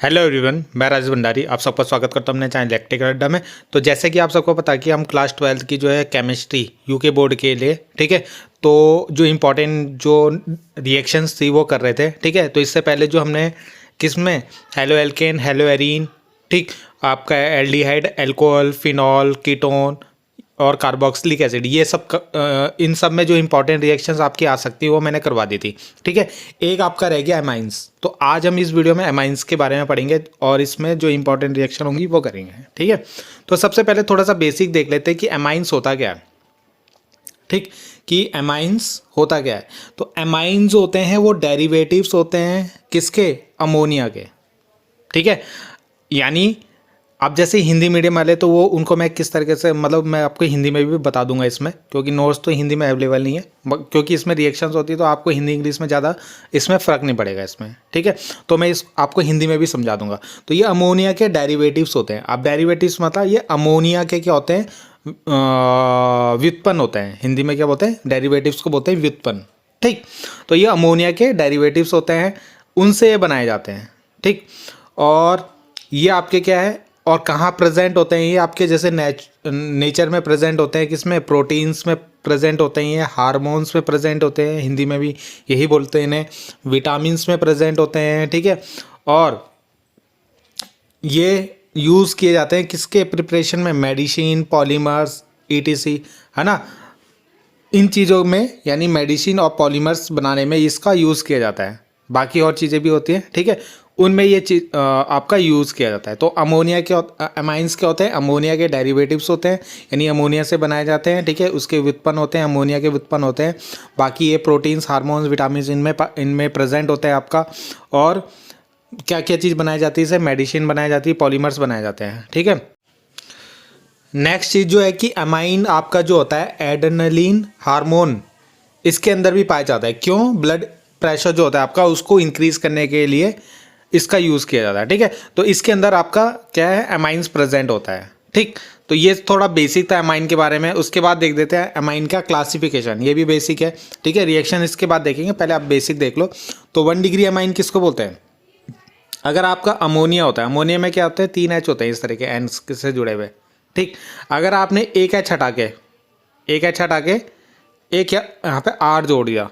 Hello everyone, मैं राजेश भंडारी आप सबका स्वागत करता हूं अपने चैनल इलेक्ट्रिकल अड्डा में। तो जैसे कि आप सबको पता है कि हम क्लास 12th की जो है केमिस्ट्री यूके बोर्ड के लिए, ठीक है, तो जो इम्पोर्टेंट जो रिएक्शंस थी वो कर रहे थे, ठीक है। तो इससे पहले जो हमने किस में हेलो एल्केन, हेलो एरीन, ठीक, आपका एल्डिहाइड, एल्कोहल, फिनॉल, कीटोन और कार्बोक्सिलिक एसिड, ये सब इन सब में जो इंपॉर्टेंट रिएक्शंस आपकी आ सकती है वो मैंने करवा दी थी, ठीक है। एक आपका रह गया एमाइंस। तो आज हम इस वीडियो में एमाइंस के बारे में पढ़ेंगे और इसमें जो इंपॉर्टेंट रिएक्शन होंगी वो करेंगे, ठीक है। तो सबसे पहले थोड़ा सा बेसिक देख लेते हैं कि एमाइंस होता क्या है, ठीक, कि एमाइंस होता क्या है। तो एमाइंस होते हैं वो डेरिवेटिव्स होते हैं किसके, अमोनिया के, ठीक है। यानी आप जैसे हिंदी मीडियम वाले तो वो उनको मैं किस तरीके से, मतलब मैं आपको हिंदी में भी बता दूंगा इसमें, क्योंकि नोट्स तो हिंदी में अवेलेबल नहीं है, क्योंकि इसमें रिएक्शंस होती है तो आपको हिंदी इंग्लिश में ज़्यादा इसमें फ़र्क नहीं पड़ेगा इसमें, ठीक है। तो मैं इस आपको हिंदी में भी समझा दूंगा। तो ये अमोनिया के डेरिवेटिव्स होते हैं। अब डेरिवेटिव्स मतलब ये अमोनिया के क्या होते हैं, व्युत्पन्न होते हैं। हिंदी में क्या बोलते हैं, डेरिवेटिव्स को बोलते हैं व्युत्पन्न, ठीक। तो ये अमोनिया के डेरिवेटिव्स होते हैं, उनसे ये बनाए जाते हैं, ठीक। और ये आपके क्या है और कहाँ प्रेजेंट होते हैं, ये आपके जैसे नेचर में प्रेजेंट होते हैं, किसमें, प्रोटीन्स में प्रेजेंट होते हैं, ये हार्मोन्स में प्रेजेंट होते हैं, हिंदी में भी यही बोलते हैं इन्हें, विटामिन्स में प्रेजेंट होते हैं, ठीक है। और ये यूज़ किए जाते हैं किसके प्रिपरेशन में, मेडिसिन, पॉलीमर्स, ईटीसी, है ना, इन चीज़ों में, यानी मेडिसिन और पॉलीमर्स बनाने में इसका यूज़ किया जाता है। बाकी और चीज़ें भी होती हैं, ठीक है, उनमें ये चीज़ आपका यूज़ किया जाता है। तो अमोनिया के एमाइंस क्या होते हैं, अमोनिया के डेरिवेटिव्स होते हैं, यानी अमोनिया से बनाए जाते हैं, ठीक है, उसके व्युत्पन्न होते हैं, अमोनिया के व्युत्पन्न होते हैं। बाकी ये प्रोटीन्स, हार्मोन्स, विटामिन इनमें प्रेजेंट होते हैं आपका। और क्या क्या चीज़ बनाई जाती है, इसे मेडिसिन बनाई जाती है, पॉलीमर्स बनाए जाते हैं, ठीक है। नेक्स्ट चीज़ जो है कि अमाइन आपका जो होता है एड्रेनलिन हार्मोन, इसके अंदर भी पाया जाता है। क्यों, ब्लड प्रेशर जो होता है आपका उसको इंक्रीज करने के लिए इसका यूज़ किया जाता है, ठीक है। तो इसके अंदर आपका क्या है, अमाइंस प्रेजेंट होता है, ठीक। तो ये थोड़ा बेसिक था अमाइन के बारे में। उसके बाद देख देते हैं अमाइन का क्लासिफिकेशन, ये भी बेसिक है, ठीक है। रिएक्शन इसके बाद देखेंगे, पहले आप बेसिक देख लो। तो 1 डिग्री अमाइन किसको बोलते हैं, अगर आपका अमोनिया होता है, अमोनिया में क्या होता है, 3 H होते हैं इस तरह के एन से जुड़े हुए, ठीक। अगर आपने एक एच हटा के एक यहाँ पे आर जोड़ दिया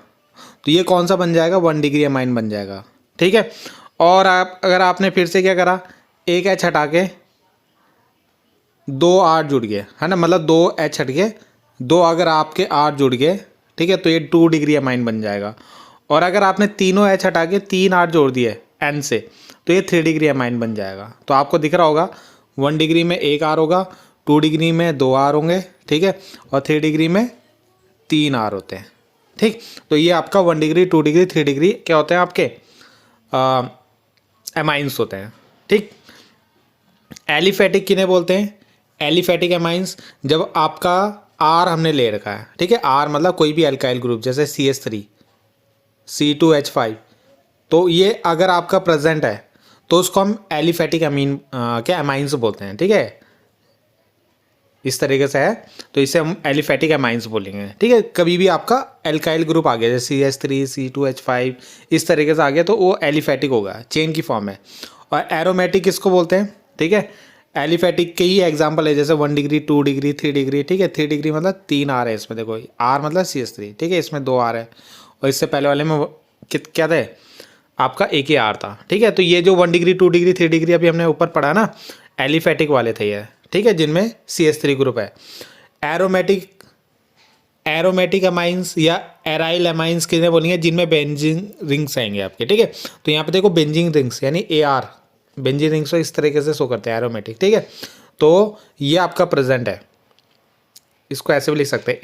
तो ये कौन सा बन जाएगा, 1 डिग्री अमाइन बन जाएगा, ठीक है। और आप अगर आपने फिर से क्या करा, एक एच हटा के 2 आर जुड़ गए, है ना, मतलब 2 एच हट के 2 अगर आपके आर जुड़ गए, ठीक है, तो ये 2 डिग्री अमाइन बन जाएगा। और अगर आपने तीनों एच हटा के 3 आर जोड़ दिए एन से, तो ये 3 डिग्री अमाइन बन जाएगा। तो आपको दिख रहा होगा 1 डिग्री में 1 आर होगा, 2 डिग्री में 2 आर होंगे, ठीक है, और 3 डिग्री में 3 आर होते हैं, ठीक। तो ये आपका 1 डिग्री, 2 डिग्री, 3 डिग्री क्या होते हैं आपके एमाइंस होते हैं, ठीक। एलिफेटिक किन्हें बोलते हैं, एलिफेटिक एमाइंस जब आपका आर हमने ले रखा है, ठीक है, आर मतलब कोई भी अल्काइल ग्रुप जैसे CH3, C2H5, तो ये अगर आपका प्रेजेंट है तो उसको हम एलिफेटिक अमीन के अमाइंस बोलते हैं, ठीक है। इस तरीके से है तो इसे हम एलिफेटिक अमाइंस बोलेंगे, ठीक है। कभी भी आपका एल्काइल ग्रुप आ गया जैसे CH3, C2H5 इस तरीके से आ गया तो वो एलिफेटिक होगा, चेन की फॉर्म है। और एरोमेटिक किसको बोलते हैं, ठीक है। एलिफेटिक के ही एग्जांपल है जैसे 1 डिग्री, 2 डिग्री, 3 डिग्री, ठीक है। 3 डिग्री मतलब 3 आर है इसमें, देखो आर मतलब CH3, ठीक है, इसमें 2 आर है। और इससे पहले वाले में क्या थे, आपका एक ही आर था, ठीक है। तो ये जो 1 डिग्री, 2 डिग्री, 3 डिग्री अभी हमने ऊपर पढ़ा ना, एलिफेटिक वाले थे ये, ठीक है, जिनमें CH3 ग्रुप है। एरोमेटिक अमाइंस या एराइल अमाइंस किन्हें बोलेंगे, जिनमें बेंजीन रिंग्स आएंगे आपके, ठीक है। तो यहाँ पे देखो बेंजीन रिंग्स यानी AR, बेंजीन रिंग्स इस तरीके से शो करते हैं एरोमेटिक, ठीक है। तो ये आपका प्रेजेंट है, इसको ऐसे भी लिख सकते हैं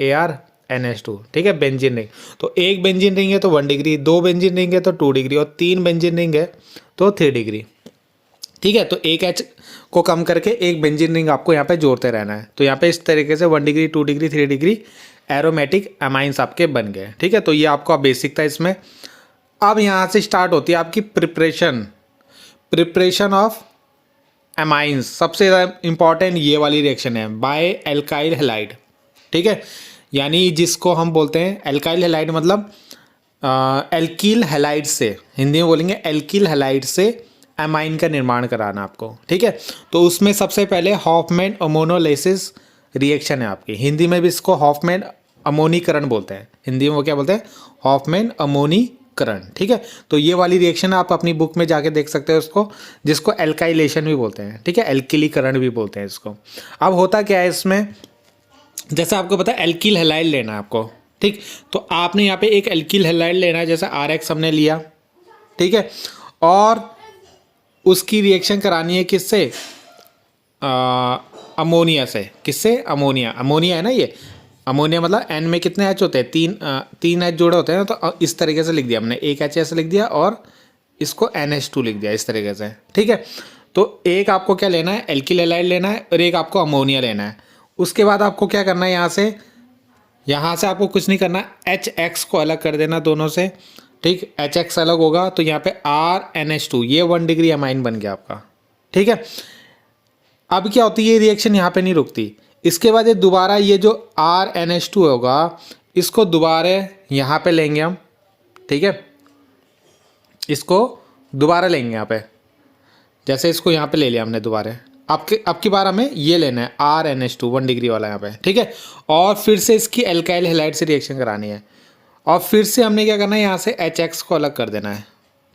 ArNH2, ठीक है, बेंजीन रिंग। तो एक बेंजीन रिंग है तो 1 डिग्री, 2 बेंजीन रिंग है तो 2 डिग्री, और 3 बेंजीन रिंग है तो 3 डिग्री, ठीक है। तो एक एच को कम करके एक बेंजीन रिंग आपको यहाँ पे जोड़ते रहना है। तो यहाँ पे इस तरीके से 1 degree, 2 degree, 3 degree aromatic amines आपके बन गए, ठीक है। तो ये आपका बेसिक था इसमें। अब यहाँ से स्टार्ट होती है आपकी प्रिपरेशन ऑफ अमाइंस। सबसे ज़्यादा इंपॉर्टेंट ये वाली रिएक्शन है, बाय एल्काइल हैलाइड, ठीक है। यानी जिसको हम बोलते हैं एल्काइल हैलाइड मतलब एल्कील हैलाइड से, हिंदी में बोलेंगे एल्कील हैलाइड से एमाइन का निर्माण कराना आपको, ठीक है। तो उसमें सबसे पहले हॉफमैन अमोनोलाइसिस रिएक्शन है आपकी, हिंदी में भी इसको हॉफमैन अमोनीकरण बोलते हैं, हिंदी में वो क्या बोलते हैं, हॉफमैन अमोनीकरण, ठीक है। तो ये वाली रिएक्शन आप अपनी बुक में जाके देख सकते हो उसको, जिसको एल्काइलेशन भी बोलते हैं, ठीक है, एल्किलीकरण भी बोलते हैं इसको। अब होता क्या है इसमें, जैसे आपको पता है एल्किल हैलाइड लेना है आपको, ठीक। तो आपने यहाँ पे एक एल्किल हैलाइड लेना है, जैसे RX हमने लिया, ठीक है, और उसकी रिएक्शन करानी है किससे, अमोनिया से, किससे, अमोनिया, अमोनिया है ना ये, अमोनिया मतलब N में कितने H होते हैं, तीन H जोड़े होते हैं, तो इस तरीके से लिख दिया हमने, एक H ऐसे लिख दिया और इसको NH2 लिख दिया इस तरीके से, ठीक है। तो एक आपको क्या लेना है, एल्किल हैलाइड लेना है और एक आपको अमोनिया लेना है। उसके बाद आपको क्या करना है, यहाँ से आपको कुछ नहीं करना, HX को अलग कर देना दोनों से, ठीक। HX अलग होगा तो यहाँ पे RNH2, ये 1 डिग्री अमाइन बन गया आपका, ठीक है। अब क्या होती है, ये रिएक्शन यहाँ पे नहीं रुकती, इसके बाद ये दोबारा ये जो RNH2 होगा इसको दोबारा यहाँ पे लेंगे हम, ठीक है, इसको दोबारा लेंगे यहाँ पे, जैसे इसको यहाँ पे ले लिया हमने दोबारा, अब की बार हमें ये लेना है RNH2 1 डिग्री वाला यहाँ पे, ठीक है। और फिर से इसकी एल्काइल हैलाइड से रिएक्शन करानी है, और फिर से हमने क्या करना है, यहाँ से HX को अलग कर देना है,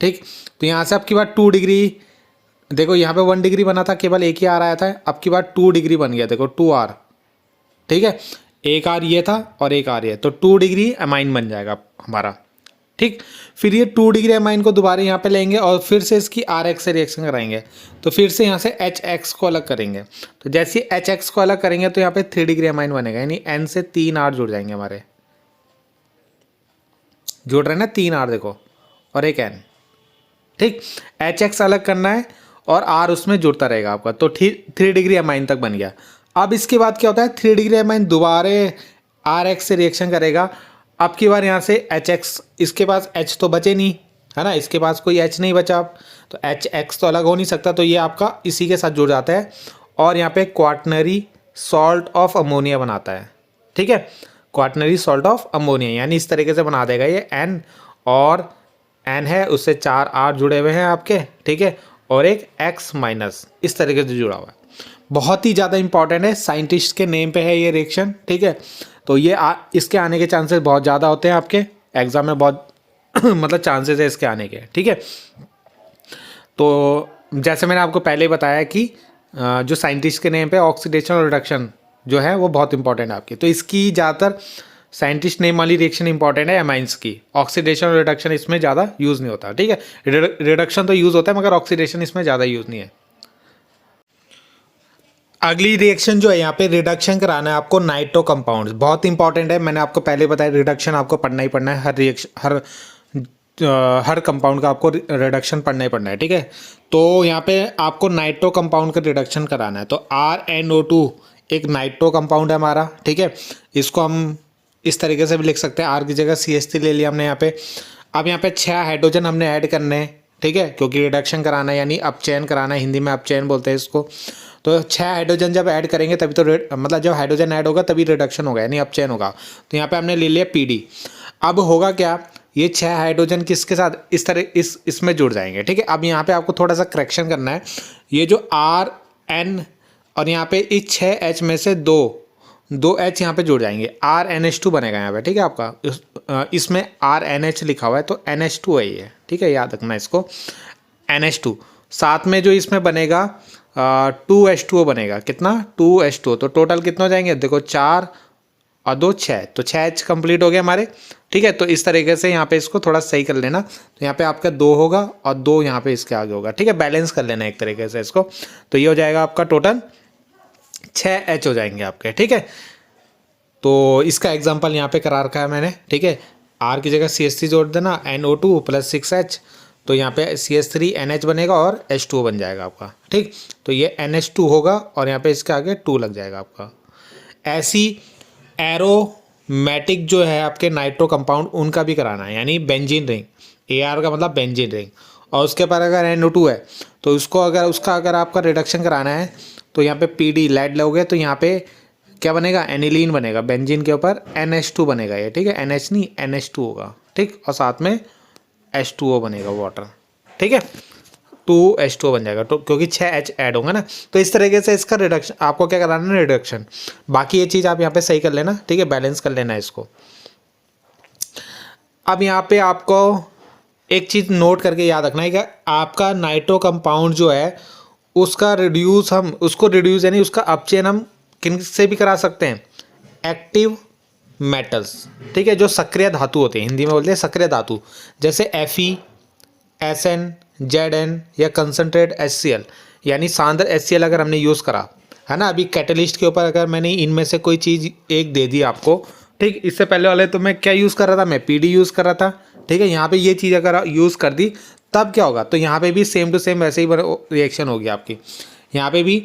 ठीक। तो यहाँ से अब की बार 2 डिग्री, देखो यहाँ पे 1 डिग्री बना था, केवल एक ही R आया था, अब की बार 2 डिग्री बन गया, देखो 2R, ठीक है, एक R ये था और एक R ये, तो 2 डिग्री अमाइन बन जाएगा हमारा, ठीक। फिर ये 2 डिग्री अमाइन को दोबारा यहाँ पे लेंगे और फिर से इसकी RX से रिएक्शन कराएंगे, तो फिर से यहाँ से HX को अलग करेंगे, तो जैसे HX को अलग करेंगे तो यहाँ पे 3 डिग्री अमाइन बनेगा, यानी N से 3 R जुड़ जाएंगे हमारे, जुड़ रहे हैं ना 3 R देखो, और एक N, ठीक। HX अलग करना है और R उसमें जुड़ता रहेगा आपका, तो 3 डिग्री अमाइन तक बन गया। अब इसके बाद क्या होता है, 3 डिग्री अमाइन दोबारा RX से रिएक्शन करेगा, अब की बार यहाँ से HX, इसके पास H तो बचे नहीं है ना, इसके पास कोई H नहीं बचा, अब तो HX तो अलग हो नहीं सकता, तो ये आपका इसी के साथ जुड़ जाता है और यहाँ पे क्वाटनरी सॉल्ट ऑफ अमोनिया बनाता है, ठीक है, क्वाटनरी सॉल्ट ऑफ अमोनिया, यानी इस तरीके से बना देगा ये N, और N है उससे 4 R जुड़े हुए हैं आपके, ठीक है, और एक X माइनस इस तरीके से जुड़ा हुआ है। बहुत ही ज़्यादा इंपॉर्टेंट है, साइंटिस्ट के नेम पे है ये रिएक्शन, ठीक है। तो ये इसके आने के चांसेस बहुत ज़्यादा होते हैं आपके एग्जाम में, बहुत मतलब चांसेस है इसके आने के, ठीक है। तो जैसे मैंने आपको पहले ही बताया कि जो साइंटिस्ट के नेम पे ऑक्सीडेशन और रिडक्शन जो है वो बहुत इंपॉर्टेंट है आपकी, तो इसकी ज़्यादातर साइंटिस्ट नेम वाली रिएक्शन इंपॉर्टेंट है एमाइंस की, ऑक्सीडेशन और रिडक्शन इसमें ज़्यादा यूज़ नहीं होता, ठीक है। रिडक्शन तो यूज़ होता है मगर ऑक्सीडेशन इसमें ज़्यादा यूज़ नहीं है। अगली रिएक्शन जो है यहाँ पे रिडक्शन कराना है आपको नाइट्रो कंपाउंड्स, बहुत इंपॉर्टेंट है, मैंने आपको पहले बताया रिडक्शन आपको पढ़ना ही पढ़ना है, हर रिएक्शन हर कंपाउंड का आपको रिडक्शन पढ़ना ही पढ़ना है, ठीक है। तो यहाँ पे आपको नाइट्रो कंपाउंड का रिडक्शन कराना है, तो RNO2 एक नाइट्रो कंपाउंड है हमारा, ठीक है, इसको हम इस तरीके से भी लिख सकते हैं, R की जगह CH3 ले लिया हमने यहाँ पे। अब यहाँ पे 6 हाइड्रोजन हमने ऐड करने हैं, ठीक है, क्योंकि रिडक्शन कराना है यानी अपचयन कराना है, हिंदी में अपचयन बोलते हैं इसको। तो 6 हाइड्रोजन जब ऐड करेंगे तभी तो मतलब जब हाइड्रोजन ऐड होगा तभी रिडक्शन होगा यानी अपचयन होगा। तो यहाँ पे हमने ले लिया PD। अब होगा क्या, ये 6 हाइड्रोजन किसके साथ इस तरह इसमें जुड़ जाएंगे, ठीक है। अब यहाँ पे आपको थोड़ा सा करेक्शन करना है, ये जो RN और यहाँ पे इस 6H में से दो H यहाँ पे जुड़ जाएंगे, RNH2 बनेगा यहाँ पे, ठीक है। आपका इसमें RNH लिखा हुआ है तो NH2 है ये, ठीक है, याद रखना इसको, NH2 साथ में जो इसमें बनेगा 2H2O बनेगा, कितना 2H2O, तो टोटल कितना हो जाएंगे देखो 4 और 2 6, तो 6H कंप्लीट हो गए हमारे, ठीक है। तो इस तरीके से यहाँ पे इसको थोड़ा सही कर लेना, तो यहाँ पे आपका 2 होगा और 2 यहाँ पे इसके आगे होगा, ठीक है, बैलेंस कर लेना एक तरीके से इसको। तो ये हो जाएगा आपका टोटल 6H हो जाएंगे आपके, ठीक है। तो इसका एग्जाम्पल यहाँ पे करा रखा है मैंने, ठीक है। R की जगह CH3 जोड़ देना, NO2 + 6H, तो यहाँ पे CH3 NH बनेगा और H2O बन जाएगा आपका, ठीक। तो ये NH2 होगा और यहाँ पे इसके आगे 2 लग जाएगा आपका। ऐसी एरोमेटिक जो है आपके नाइट्रो कंपाउंड उनका भी कराना है, यानी बेंजीन रिंग, AR का मतलब बेंजीन रिंग, और उसके पर अगर NO2 है तो उसका अगर आपका रिडक्शन कराना है तो यहाँ पे PD लेड लोगे तो यहाँ पे क्या बनेगा, एनिलीन बनेगा, बेंजीन के ऊपर NH2 बनेगा ये, ठीक है, NH नहीं NH2 होगा, ठीक, और साथ में H2O बनेगा वाटर, ठीक है। 2H2O बन जाएगा, तो क्योंकि 6H ऐड होंगे ना। तो इस तरीके से इसका रिडक्शन आपको क्या कराना है, रिडक्शन। बाकी ये चीज़ आप यहाँ पे सही कर लेना, ठीक है, बैलेंस कर लेना इसको। अब यहाँ पे आपको एक चीज़ नोट करके याद रखना है कि आपका नाइट्रो कंपाउंड जो है उसका रिड्यूस, हम उसको रिड्यूस यानी उसका अपचयन हम किन से भी करा सकते हैं, एक्टिव मेटल्स, ठीक है, जो सक्रिय धातु होते हैं, हिंदी में बोलते हैं सक्रिय धातु, जैसे Fe, Sn, Zn या कंसनट्रेट HCl, यानी सांद्र HCl अगर हमने यूज़ करा है ना, अभी कैटलिस्ट के ऊपर अगर मैंने इनमें से कोई चीज़ एक दे दी आपको, ठीक, इससे पहले वाले तो मैं क्या यूज़ कर रहा था, मैं PD यूज़ कर रहा था, ठीक है, यहाँ पे ये चीज़ अगर यूज़ कर दी तब क्या होगा, तो यहाँ पे भी सेम टू सेम वैसे ही रिएक्शन होगी आपकी, यहाँ पे भी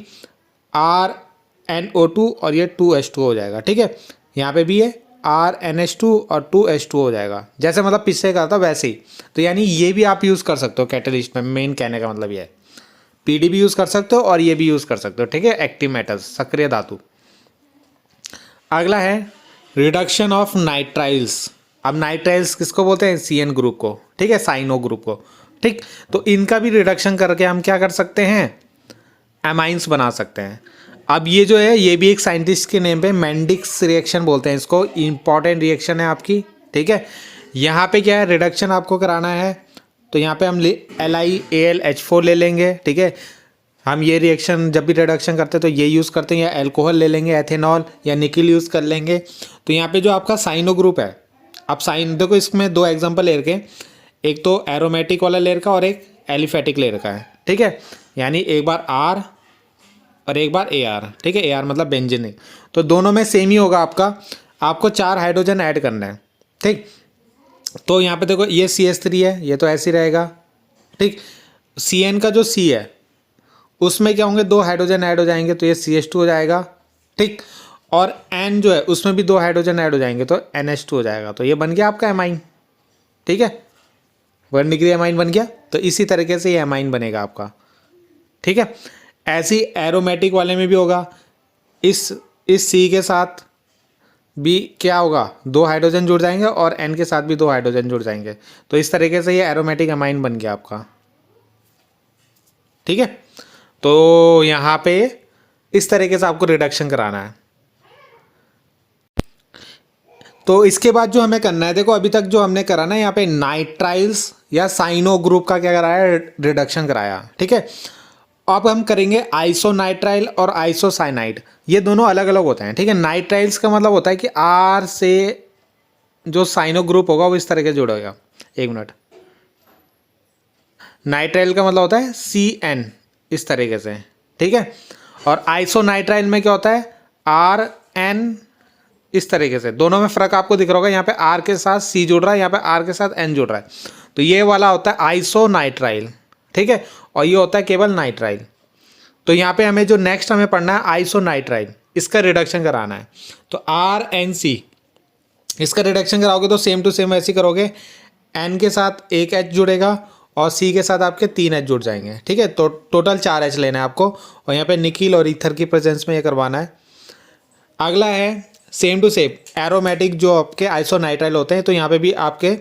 RnO2 और ये 2H2 हो जाएगा, ठीक है, यहाँ पे भी ये RnH2 और 2H2 हो जाएगा, जैसे मतलब पिछले का था वैसे ही। तो यानी ये भी आप यूज़ कर सकते हो कैटलिस्ट में, मेन कहने का मतलब ये है, PD भी यूज़ कर सकते हो और ये भी यूज़ कर सकते हो, ठीक है, एक्टिव मेटल्स, सक्रिय धातु। अगला है रिडक्शन ऑफ नाइट्राइल्स। अब नाइट्राइल्स किसको बोलते हैं, CN ग्रुप को, ठीक है, साइनो ग्रुप को, ठीक। तो इनका भी रिडक्शन करके हम क्या कर सकते हैं, एमाइंस बना सकते हैं। अब ये जो है ये भी एक साइंटिस्ट के नेम पे मेंडिक्स रिएक्शन बोलते हैं इसको, इंपॉर्टेंट रिएक्शन है आपकी, ठीक है। यहाँ पे क्या है, रिडक्शन आपको कराना है, तो यहाँ पे हम LiAlH4 ले लेंगे, ठीक है। हम ये रिएक्शन जब भी रिडक्शन करते हैं तो ये यूज़ करते हैं, या अल्कोहल ले लेंगे, एथेनॉल या निकिल यूज़ कर लेंगे। तो यहाँ पे जो आपका साइनो ग्रुप है, अब साइन देखो इसमें दो एग्जांपल ले रखे, एक तो एरोमेटिक वाला लेयर का और एक एलिफेटिक लेयर का है, ठीक है, यानी एक बार R और एक बार AR, ठीक है, AR मतलब बेंजीनिक, तो दोनों में सेम ही होगा आपका, आपको 4 हाइड्रोजन ऐड करना है, ठीक। तो यहाँ पे देखो ये CH3 है, ये तो ऐसे ही रहेगा, ठीक। CN का जो C है उसमें क्या होंगे, 2 हाइड्रोजन ऐड हो जाएंगे, तो ये CH2 हो जाएगा, ठीक। और N जो है उसमें भी 2 हाइड्रोजन ऐड हो जाएंगे, तो NH2 हो जाएगा, तो ये बन गया आपका एमाइन, ठीक है, 1 डिग्री एमाइन बन गया। तो इसी तरीके से ये एमाइन बनेगा आपका, ठीक है। ऐसे ही एरोमेटिक वाले में भी होगा, इस C के साथ भी क्या होगा, 2 हाइड्रोजन जुड़ जाएंगे और N के साथ भी 2 हाइड्रोजन जुड़ जाएंगे, तो इस तरीके से ये एरोमेटिक एमाइन बन गया आपका, ठीक है। तो यहाँ पे इस तरीके से आपको रिडक्शन कराना है। तो इसके बाद जो हमें करना है, देखो अभी तक जो हमने करा ना, यहाँ पे नाइट्राइल्स या साइनो ग्रुप का क्या कराया, रिडक्शन कराया, ठीक है। अब हम करेंगे आइसोनाइट्राइल और आइसोसाइनाइड, ये दोनों अलग अलग होते हैं, ठीक है। नाइट्राइल्स का मतलब होता है कि R से जो साइनो ग्रुप होगा वो इस तरह के जुड़ेगा, एक मिनट, नाइट्राइल का मतलब होता है CN इस तरीके से, ठीक है। और आइसोनाइट्राइल में क्या होता है, RN इस तरीके से, दोनों में फ़र्क आपको दिख रहा होगा, यहाँ पे R के साथ C जुड़ रहा है, यहाँ पे R के साथ N जुड़ रहा है, तो ये वाला होता है आइसोनाइट्राइल, ठीक है, और ये होता है केवल नाइट्राइल। तो यहाँ पे हमें जो नेक्स्ट हमें पढ़ना है आइसोनाइट्राइल, इसका रिडक्शन कराना है, तो RNC इसका रिडक्शन कराओगे तो सेम टू सेम ऐसे करोगे, N के साथ एक H जुड़ेगा और C के साथ आपके 3 H जुड़ जाएंगे, ठीक है। तो टोटल 4 H लेना है आपको, और यहाँ पे निकिल और ईथर की प्रेजेंस में ये करवाना है। अगला है सेम टू सेम एरोमेटिक जो आपके आइसोनाइट्राइल होते हैं, तो यहाँ पे भी आपके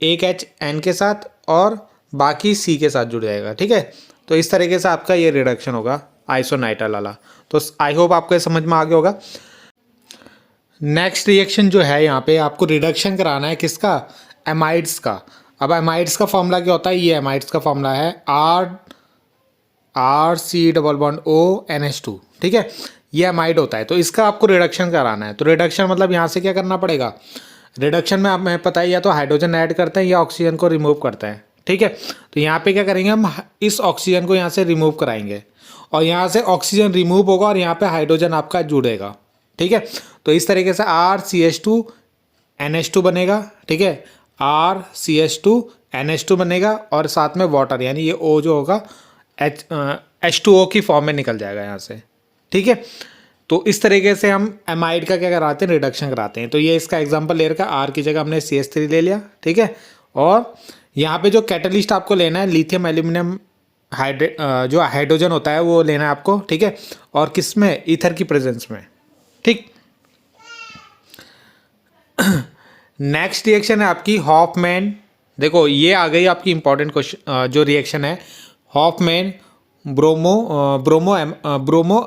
एक H N के साथ और बाकी C के साथ जुड़ जाएगा, ठीक है। तो इस तरीके से आपका ये रिडक्शन होगा आइसोनाइट्राइल वाला। तो आई होप आपको ये समझ में आ गया होगा। नेक्स्ट रिएक्शन जो है, यहाँ पे आपको रिडक्शन कराना है किसका, एमाइड्स का। अब एमाइड्स का फॉर्मूला क्या होता है, ये एमाइड्स का फॉर्मूला है RC≡O NH2, ठीक है, ये एमाइड होता है। तो इसका आपको रिडक्शन कराना है, तो रिडक्शन मतलब यहाँ से क्या करना पड़ेगा, रिडक्शन में हमें पता है या तो हाइड्रोजन ऐड करते हैं या ऑक्सीजन को रिमूव करते हैं, ठीक है। तो यहाँ पे क्या करेंगे, हम इस ऑक्सीजन को यहाँ से रिमूव कराएंगे और यहाँ से ऑक्सीजन रिमूव होगा और यहाँ पे हाइड्रोजन आपका जुड़ेगा, ठीक है। तो इस तरीके से RCH2 NH2 बनेगा, ठीक है, RCH2 NH2 बनेगा और साथ में वाटर, यानी ये O जो होगा H2O की फॉर्म में निकल जाएगा यहाँ से, ठीक है। तो इस तरीके से हम एमाइड का क्या कराते हैं, रिडक्शन कराते हैं। तो ये इसका एग्जांपल लेयर का, R की जगह हमने CH3 ले लिया, ठीक है। और यहाँ पे जो कैटलिस्ट आपको लेना है, लिथियम एल्यूमिनियम जो हाइड्रोजन होता है वो लेना है आपको, ठीक है, और किस में, ईथर की प्रेजेंस में, ठीक। नेक्स्ट रिएक्शन है आपकी हॉफमैन। देखो ये आ गई आपकी इंपॉर्टेंट क्वेश्चन, जो रिएक्शन है Hofmann bromo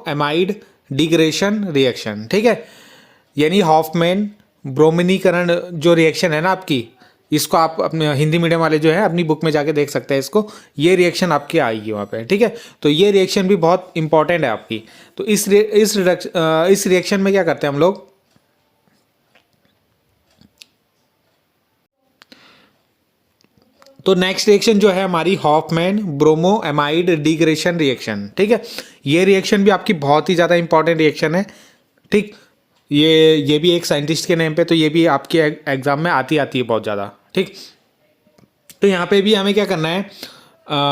amide degradation reaction, ठीक है। यानी हॉफमैन ब्रोमिनीकरण जो रिएक्शन है ना आपकी, इसको आप अपने हिंदी मीडियम वाले जो है अपनी बुक में जाके देख सकते हैं इसको, ये रिएक्शन आपकी आएगी वहाँ पे, ठीक है। तो ये रिएक्शन भी बहुत इंपॉर्टेंट है आपकी। तो इस रिएक्शन में क्या करते हैं हम लोग, तो नेक्स्ट रिएक्शन जो है हमारी Hofmann bromo amide degradation reaction, ठीक है। ये रिएक्शन भी आपकी बहुत ही ज़्यादा इंपॉर्टेंट रिएक्शन है, ठीक। ये भी एक साइंटिस्ट के नेम पे, तो ये भी आपके एग्जाम में आती है बहुत ज़्यादा, ठीक। तो यहाँ पे भी हमें क्या करना है,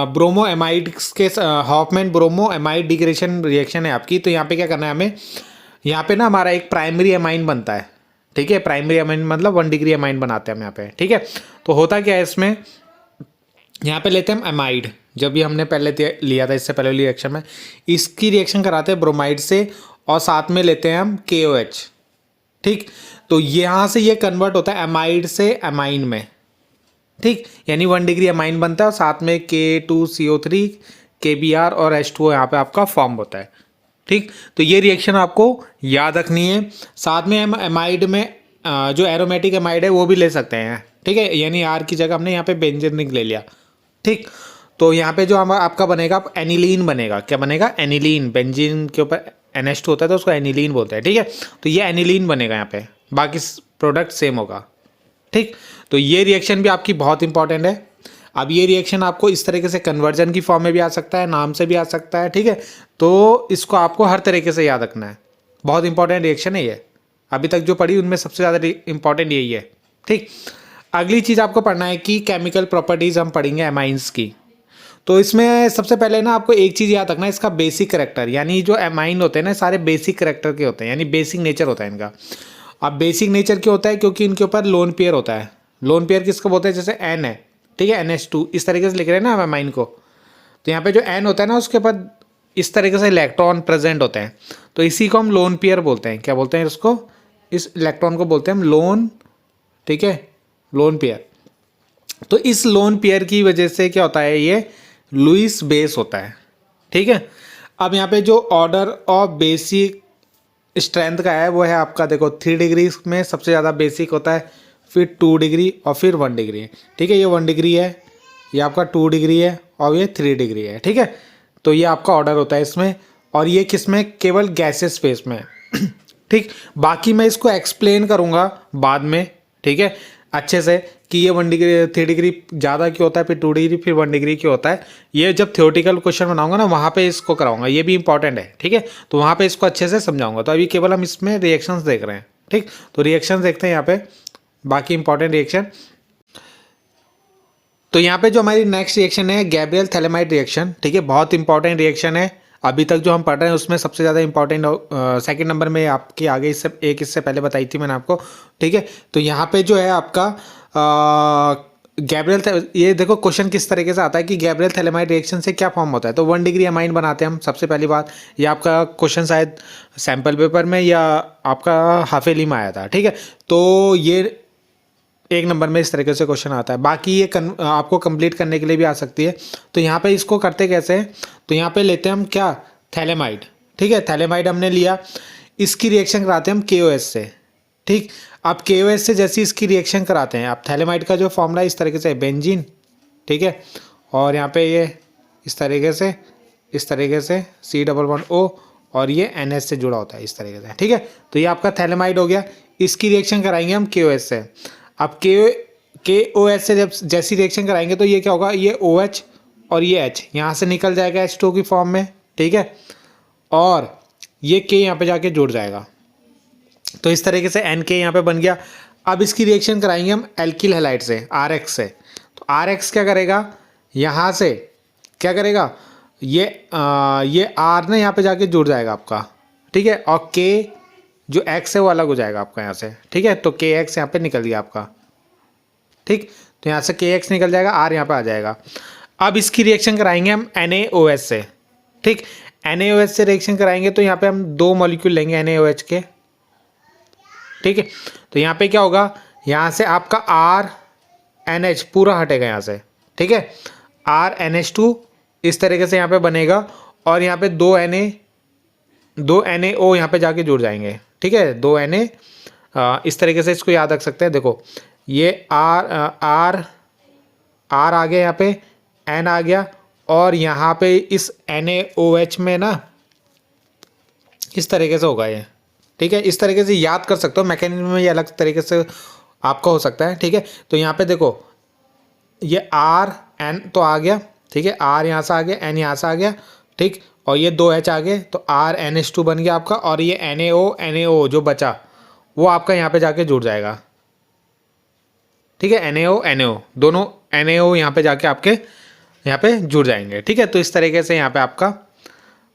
ब्रोमो एमाइड के Hofmann bromo amide degradation reaction है आपकी। तो यहाँ पे क्या करना है हमें, यहाँ पे ना हमारा एक प्राइमरी एमाइन बनता है, ठीक है। प्राइमरी एमाइन मतलब 1 डिग्री एमाइन बनाते हैं हम यहाँ पे, ठीक है। तो होता क्या है इसमें, यहाँ पे लेते हैं हम एमाइड, जब भी हमने पहले लिया था इससे पहले रिएक्शन में, इसकी रिएक्शन कराते हैं ब्रोमाइड से, और साथ में लेते हैं हम KOH, ठीक। तो यहाँ से ये कन्वर्ट होता है एमाइड से एमाइन में, ठीक। यानी 1 डिग्री एमाइन बनता है और साथ में K2CO3 KBr और H2O यहाँ पे आपका फॉर्म होता है, ठीक। तो ये रिएक्शन आपको याद रखनी है। साथ में हम एमाइड में जो एरोमेटिक एमाइड है वो भी ले सकते हैं, ठीक है। यानी R की जगह हमने यहाँ पे बेंजीन ले लिया, ठीक। तो यहाँ पे जो हम आपका बनेगा एनिलीन बनेगा, क्या बनेगा, एनिलीन। बेंजीन के ऊपर NH2 होता है तो उसको एनिलीन बोलते हैं, ठीक है। तो ये एनिलीन बनेगा यहाँ पे, बाकी प्रोडक्ट सेम होगा, ठीक। तो ये रिएक्शन भी आपकी बहुत इंपॉर्टेंट है। अब ये रिएक्शन आपको इस तरीके से कन्वर्जन की फॉर्म में भी आ सकता है, नाम से भी आ सकता है, ठीक है। तो इसको आपको हर तरीके से याद रखना है, बहुत इंपॉर्टेंट रिएक्शन है ये। अभी तक जो पढ़ी उनमें सबसे ज़्यादा इंपॉर्टेंट यही है, ठीक। अगली चीज़ आपको पढ़ना है कि केमिकल प्रॉपर्टीज़ हम पढ़ेंगे एमाइंस की। तो इसमें सबसे पहले ना आपको एक चीज़ याद रखना है, इसका बेसिक करेक्टर। यानी जो एमाइन होते हैं ना सारे बेसिक करेक्टर के होते हैं, यानी बेसिक नेचर होता है इनका। अब बेसिक नेचर क्यों होता है, क्योंकि इनके ऊपर लोन पेयर होता है। लोन पेयर किसको बोलते हैं, जैसे N है, ठीक है, NH2 इस तरीके से लिख रहे हैं ना हम एमाइन को। तो यहाँ पे जो N होता है ना उसके ऊपर इस तरीके से इलेक्ट्रॉन प्रेजेंट होते हैं, तो इसी को हम लोन पेयर बोलते हैं। क्या बोलते हैं इसको, इस इलेक्ट्रॉन को बोलते हैं हम लोन, ठीक है, लोन पेयर। तो इस लोन पेयर की वजह से क्या होता है, ये लुईस बेस होता है, ठीक है। अब यहाँ पे जो ऑर्डर ऑफ बेसिक स्ट्रेंथ का है वो है आपका, देखो 3 डिग्री में सबसे ज़्यादा बेसिक होता है, फिर 2 डिग्री और फिर 1 डिग्री, ठीक है। ये 1 डिग्री है, ये आपका 2 डिग्री है और ये 3 डिग्री है, ठीक है। तो ये आपका ऑर्डर होता है इसमें, और ये किस में, केवल गैसेस स्पेस में ठीक। बाकी मैं इसको एक्सप्लेन करूँगा बाद में, ठीक है, अच्छे से, कि ये 1 डिग्री 3 डिग्री ज़्यादा क्यों होता है, फिर 2 डिग्री फिर 1 डिग्री क्यों होता है। ये जब थ्योरेटिकल क्वेश्चन बनाऊंगा ना वहाँ पे इसको कराऊंगा, ये भी इंपॉर्टेंट है, ठीक है। तो वहाँ पे इसको अच्छे से समझाऊंगा। तो अभी केवल हम इसमें रिएक्शंस देख रहे हैं, ठीक। तो रिएक्शंस देखते हैं यहाँ पे, बाकी इंपॉर्टेंट रिएक्शन। तो यहाँ पे जो हमारी नेक्स्ट रिएक्शन है गैब्रियल थैलेमाइड रिएक्शन, ठीक है, बहुत इंपॉर्टेंट रिएक्शन है। अभी तक जो हम पढ़ रहे हैं उसमें सबसे ज़्यादा इंपॉर्टेंट सेकंड नंबर में आपके आगे इससे पहले बताई थी मैंने आपको, ठीक है। तो यहाँ पे जो है आपका गैब्रियल, ये देखो क्वेश्चन किस तरीके से आता है कि गैब्रियल थैलेमाइड रिएक्शन से क्या फॉर्म होता है। तो 1 डिग्री अमाइन बनाते हैं हम, सबसे पहली बात। ये आपका क्वेश्चन शायद सैम्पल पेपर में या आपका हाफेली में आया था, ठीक है। तो ये 1 नंबर में इस तरीके से क्वेश्चन आता है। बाकी ये आपको कंप्लीट करने के लिए भी आ सकती है। तो यहाँ पे इसको करते कैसे हैं, तो यहाँ पे लेते हैं हम क्या, थैलेमाइड, ठीक है। थैलेमाइड हमने लिया, इसकी रिएक्शन कराते हैं हम KOH से, ठीक। अब KOH से जैसी इसकी रिएक्शन कराते हैं, आप थैलेमाइड का जो फॉर्मूला इस तरीके से बेंजीन, ठीक है, और यहाँ पे ये इस तरीके से C11O और ये NH से जुड़ा होता है इस तरीके से, ठीक है। तो ये आपका थैलेमाइड हो गया। इसकी रिएक्शन कराएंगे हम KOH से। अब KOH से जब जैसी रिएक्शन कराएंगे तो ये क्या होगा, ये OH और ये H यहाँ से निकल जाएगा H2 की फॉर्म में, ठीक है, और ये K यहाँ पे जाके जुड़ जाएगा। तो इस तरीके से NK यहाँ पे बन गया। अब इसकी रिएक्शन कराएंगे हम एल्किल हैलाइड से, RX से। तो RX क्या करेगा, यहाँ से क्या करेगा, ये R ना यहाँ पे जाके जुड़ जाएगा आपका, ठीक है, और K जो X है वो अलग हो जाएगा आपका यहाँ से, ठीक है। तो KX यहाँ पे निकल गया आपका, ठीक। तो यहाँ से KX निकल जाएगा, R यहाँ पे आ जाएगा। अब इसकी रिएक्शन कराएंगे हम NaOH से, ठीक। NaOH से रिएक्शन कराएंगे तो यहाँ पे हम 2 मॉलिक्यूल लेंगे NaOH के, ठीक है। तो यहाँ पे क्या होगा, यहाँ से आपका RNH पूरा हटेगा यहाँ से, ठीक है, RNH2 इस तरीके से यहाँ पे बनेगा और यहाँ पे दो NaO यहाँ पे जाके जुड़ जाएंगे। ठीक है, दो Na इस तरीके से इसको याद रख सकते हैं। देखो ये R आ गया, यहाँ पे N आ गया और यहाँ पे इस NaOH में ना इस तरीके से होगा ये। ठीक है, इस तरीके से याद कर सकते हो, मैकेनिज्म में ये अलग तरीके से आपका हो सकता है। ठीक है, तो यहाँ पे देखो ये RN तो आ गया। ठीक है, R यहाँ से आ गया, N यहाँ से आ गया। ठीक, और ये दो H आ गए तो RNH2 बन गया आपका, और ये NaO जो बचा वो आपका यहाँ पे जाके जुड़ जाएगा। ठीक है, NaO दोनों NaO यहाँ पे जाके आपके यहाँ पे जुड़ जाएंगे। ठीक है, तो इस तरीके से यहाँ पे आपका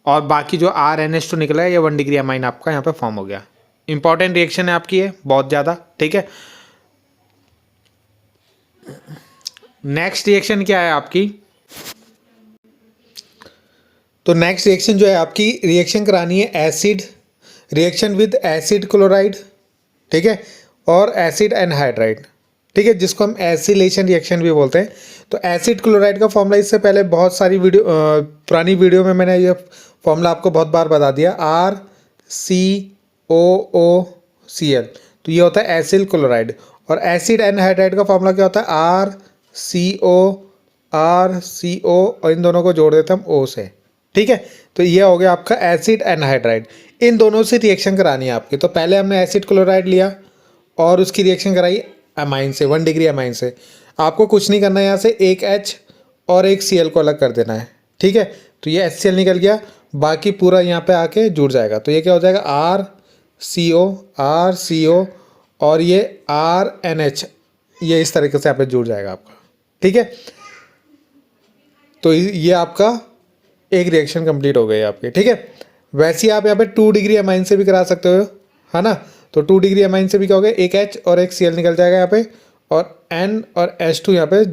और बाकी जो RNH2 निकला है ये 1 डिग्री अमाइन आपका यहाँ पे फॉर्म हो गया। इंपॉर्टेंट रिएक्शन है आपकी ये बहुत ज़्यादा। ठीक है, नेक्स्ट रिएक्शन क्या है आपकी? तो नेक्स्ट रिएक्शन जो है आपकी, रिएक्शन करानी है acid reaction with acid chloride. ठीक है, और एसिड एनहाइड्राइड। ठीक है, जिसको हम एसिलेशन रिएक्शन भी बोलते हैं। तो एसिड क्लोराइड का फॉर्मूला इससे पहले बहुत सारी पुरानी वीडियो में मैंने ये फॉर्मूला आपको बहुत बार बता दिया, RCOOCl। तो ये होता है एसिल क्लोराइड। और एसिड एनहाइड्राइड का फॉर्मूला क्या होता है? RCO और इन दोनों को जोड़ देते हैं हम O से। ठीक है, तो ये हो गया आपका एसिड एनहाइड्राइड। इन दोनों से रिएक्शन करानी है आपकी। तो पहले हमने एसिड क्लोराइड लिया और उसकी रिएक्शन कराई अमाइन से, 1 डिग्री अमाइन से। आपको कुछ नहीं करना है, यहाँ से एक H और एक Cl को अलग कर देना है। ठीक है, तो ये HCl निकल गया, बाकी पूरा यहाँ पे आके जुड़ जाएगा। तो ये क्या हो जाएगा? RCO और ये RNH, ये इस तरीके से यहाँ पे जुड़ जाएगा आपका। ठीक है, तो ये आपका एक रिएक्शन कंप्लीट हो गई आपकी। ठीक है, वैसे ही आप यहाँ पे 2 डिग्री अमाइन से भी करा सकते हो, है ना। तो 2 डिग्री अमाइन से भी क्या हो गया? एक H और एक Cl निकल जाएगा यहाँ पे, और N और H2 यहाँ पे